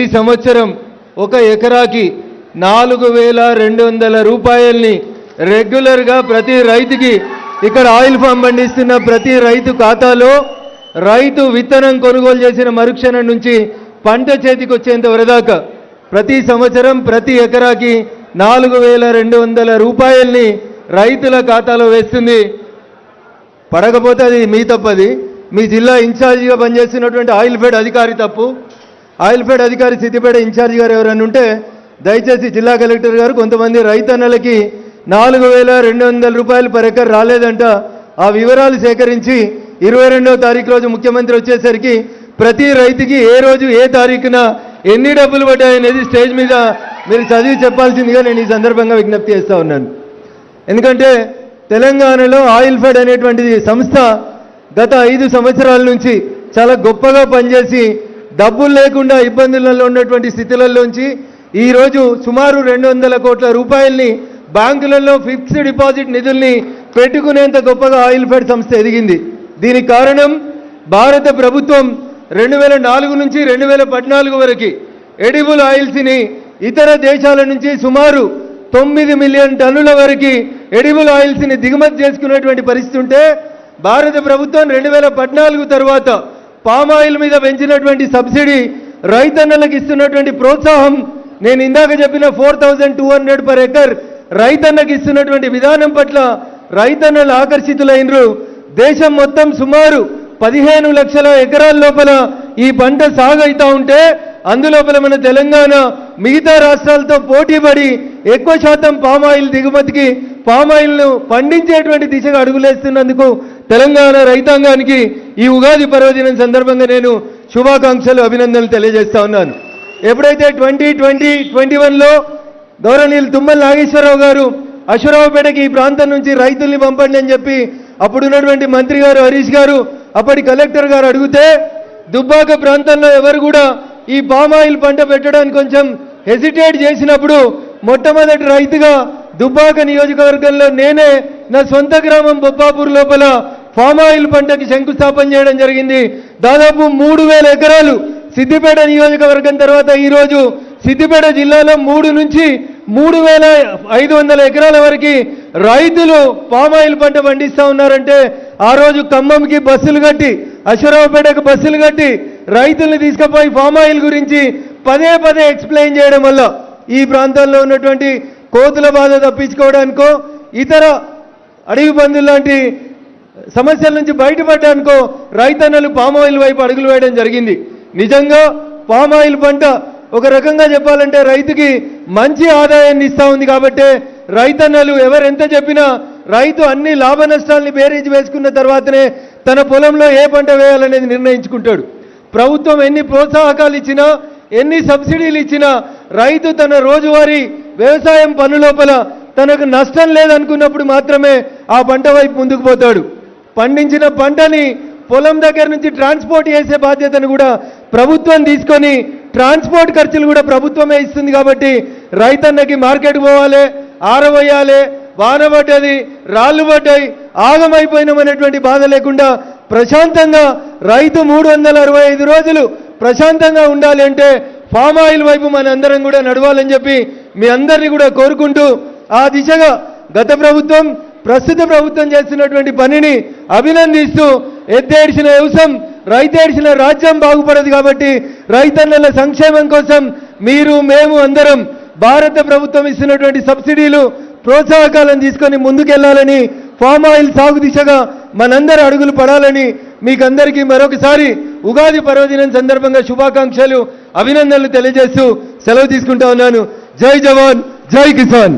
ఈ సంవత్సరం ఒక ఎకరాకి 4,200 రూపాయల్ని రెగ్యులర్గా ప్రతి రైతుకి ఇక్కడ ఆయిల్ ఫామ్ పండిస్తున్న ప్రతి రైతు ఖాతాలో రైతు విత్తనం కొనుగోలు చేసిన మరుక్షణం నుంచి పంట చేతికి వచ్చేంత వరదాకా ప్రతి సంవత్సరం ప్రతి ఎకరాకి 4,200 రూపాయల్ని రైతుల ఖాతాలో వేస్తుంది. పడకపోతే అది మీ తప్పది, మీ జిల్లా ఇన్ఛార్జిగా పనిచేస్తున్నటువంటి ఆయిల్ ఫెడ్ అధికారి తప్పు. ఆయిల్ ఫెడ్ అధికారి సిద్దిపేట ఇన్ఛార్జి గారు ఎవరైనా ఉంటే దయచేసి జిల్లా కలెక్టర్ గారు కొంతమంది రైతన్నలకి 4,200 రూపాయలు పర్ ఎకర్ రాలేదంట, ఆ వివరాలు సేకరించి 22వ తారీఖు రోజు ముఖ్యమంత్రి వచ్చేసరికి ప్రతి రైతుకి ఏ రోజు ఏ తారీఖున ఎన్ని డబ్బులు పడ్డాయనేది స్టేజ్ మీద మీరు చదివి చెప్పాల్సిందిగా నేను ఈ సందర్భంగా విజ్ఞప్తి చేస్తూ ఉన్నాను. ఎందుకంటే తెలంగాణలో ఆయిల్ ఫెడ్ అనేటువంటిది సంస్థ గత 5 సంవత్సరాల నుంచి చాలా గొప్పగా పనిచేసి డబ్బులు లేకుండా ఇబ్బందులలో ఉన్నటువంటి స్థితులలోంచి ఈరోజు సుమారు 200 కోట్ల రూపాయల్ని బ్యాంకులలో ఫిక్స్డ్ డిపాజిట్ నిధుల్ని పెట్టుకునేంత గొప్పగా ఆయిల్ ఫెడ్ సంస్థ ఎదిగింది. దీనికి కారణం భారత ప్రభుత్వం 2004 నుంచి 2014 వరకు ఎడిబుల్ ఆయిల్స్ని ఇతర దేశాల నుంచి సుమారు 9 మిలియన్ టన్నుల వరకు ఎడిబుల్ ఆయిల్స్ని దిగుమతి చేసుకునేటువంటి పరిస్థితి ఉంటే భారత ప్రభుత్వం 2014 తర్వాత పామ్ ఆయిల్ మీద పెంచినటువంటి సబ్సిడీ, రైతన్నలకు ఇస్తున్నటువంటి ప్రోత్సాహం, నేను ఇందాక చెప్పిన 4,200 పర్ ఎకర్ రైతన్నకి ఇస్తున్నటువంటి విధానం పట్ల రైతన్నలు ఆకర్షితులైనరు. దేశం మొత్తం సుమారు 15 లక్షల ఎకరాల లోపల ఈ పంట సాగు అవుతూ ఉంటే అందులోపల మన తెలంగాణ మిగతా రాష్ట్రాలతో పోటీపడి ఎక్కువ శాతం పామాయిల్ దిగుమతికి పామాయిల్ను పండించేటువంటి దిశగా అడుగులేస్తున్నందుకు తెలంగాణ రైతాంగానికి ఈ ఉగాది పర్వదినం సందర్భంగా నేను శుభాకాంక్షలు అభినందనలు తెలియజేస్తా ఉన్నాను. ఎప్పుడైతే 2020-21లో గౌరవనీయులు తుమ్మల నాగేశ్వరరావు గారు అశ్వరావుపేటకి ఈ ప్రాంతం నుంచి రైతుల్ని పంపండి అని చెప్పి అప్పుడున్నటువంటి మంత్రి గారు హరీష్ గారు అప్పటి కలెక్టర్ గారు అడిగితే దుబ్బాక ప్రాంతంలో ఎవరు కూడా ఈ పామాయిల్ పంట పెట్టడానికి కొంచెం హెసిటేట్ చేసినప్పుడు మొట్టమొదటి రైతుగా దుబ్బాక నియోజకవర్గంలో నేనే నా సొంత గ్రామం బొప్పాపూర్ లోపల పామాయిల్ పంటకి శంకుస్థాపన చేయడం జరిగింది. దాదాపు 3,000 ఎకరాలు సిద్దిపేట నియోజకవర్గం తర్వాత ఈరోజు సిద్దిపేట జిల్లాలో 3 నుంచి 3,500 ఎకరాల వరకు రైతులు పామాయిల్ పంట పండిస్తూ ఉన్నారంటే ఆ రోజు ఖమ్మంకి బస్సులు కట్టి అశ్వరావుపేటకు బస్సులు కట్టి రైతుల్ని తీసుకుపోయి పామాయిల్ గురించి పదే పదే ఎక్స్ప్లెయిన్ చేయడం వల్ల ఈ ప్రాంతాల్లో ఉన్నటువంటి కోతుల బాధ తప్పించుకోవడానికో ఇతర అడవి పందులు లాంటి సమస్యల నుంచి బయటపడడానికో రైతన్నలు పామాయిల్ వైపు అడుగులు వేయడం జరిగింది. నిజంగా పామాయిల్ పంట ఒక రకంగా చెప్పాలంటే రైతుకి మంచి ఆదాయాన్ని ఇస్తూ ఉంది. కాబట్టి రైతన్నలు ఎవరెంత చెప్పినా రైతు అన్ని లాభ నష్టాలని బేరీజు వేసుకున్న తర్వాతనే తన పొలంలో ఏ పంట వేయాలనేది నిర్ణయించుకుంటాడు. ప్రభుత్వం ఎన్ని ప్రోత్సాహకాలు ఇచ్చినా ఎన్ని సబ్సిడీలు ఇచ్చినా రైతు తన రోజువారీ వ్యవసాయం పనులోపల తనకు నష్టం లేదనుకున్నప్పుడు మాత్రమే ఆ పంట వైపు ముందుకు పోతాడు. పండించిన పంటని పొలం దగ్గర నుంచి ట్రాన్స్పోర్ట్ చేసే బాధ్యతను కూడా ప్రభుత్వం తీసుకొని ట్రాన్స్పోర్ట్ ఖర్చులు కూడా ప్రభుత్వమే ఇస్తుంది. కాబట్టి రైతన్నకి మార్కెట్ పోవాలి, ఆరవేయాలి, వాన పడ్డది, రాళ్ళు పడ్డాయి, ఆగమైపోయినామనేటువంటి బాధ లేకుండా ప్రశాంతంగా రైతు 365 రోజులు ప్రశాంతంగా ఉండాలి అంటే పామ్ ఆయిల్ వైపు మనందరం కూడా నడవాలని చెప్పి మీ అందరినీ కూడా కోరుకుంటూ ఆ దిశగా గత ప్రభుత్వం ప్రస్తుత ప్రభుత్వం చేస్తున్నటువంటి పనిని అభినందిస్తూ ఎత్తేడ్చిన వ్యవసాయం రైతేడ్చిన రాజ్యం బాగుపడదు. కాబట్టి రైతన్నల సంక్షేమం కోసం మీరు మేము అందరం భారత ప్రభుత్వం ఇస్తున్నటువంటి సబ్సిడీలు ప్రోత్సాహకాలను తీసుకొని ముందుకెళ్లాలని, పామ్ ఆయిల్ సాగు దిశగా మనందరి అడుగులు పడాలని మీకందరికీ మరొకసారి ఉగాది పర్వదినం సందర్భంగా శుభాకాంక్షలు అభినందనలు తెలియజేస్తూ సెలవు తీసుకుంటా ఉన్నాను. జై జవాన్, జై కిసాన్.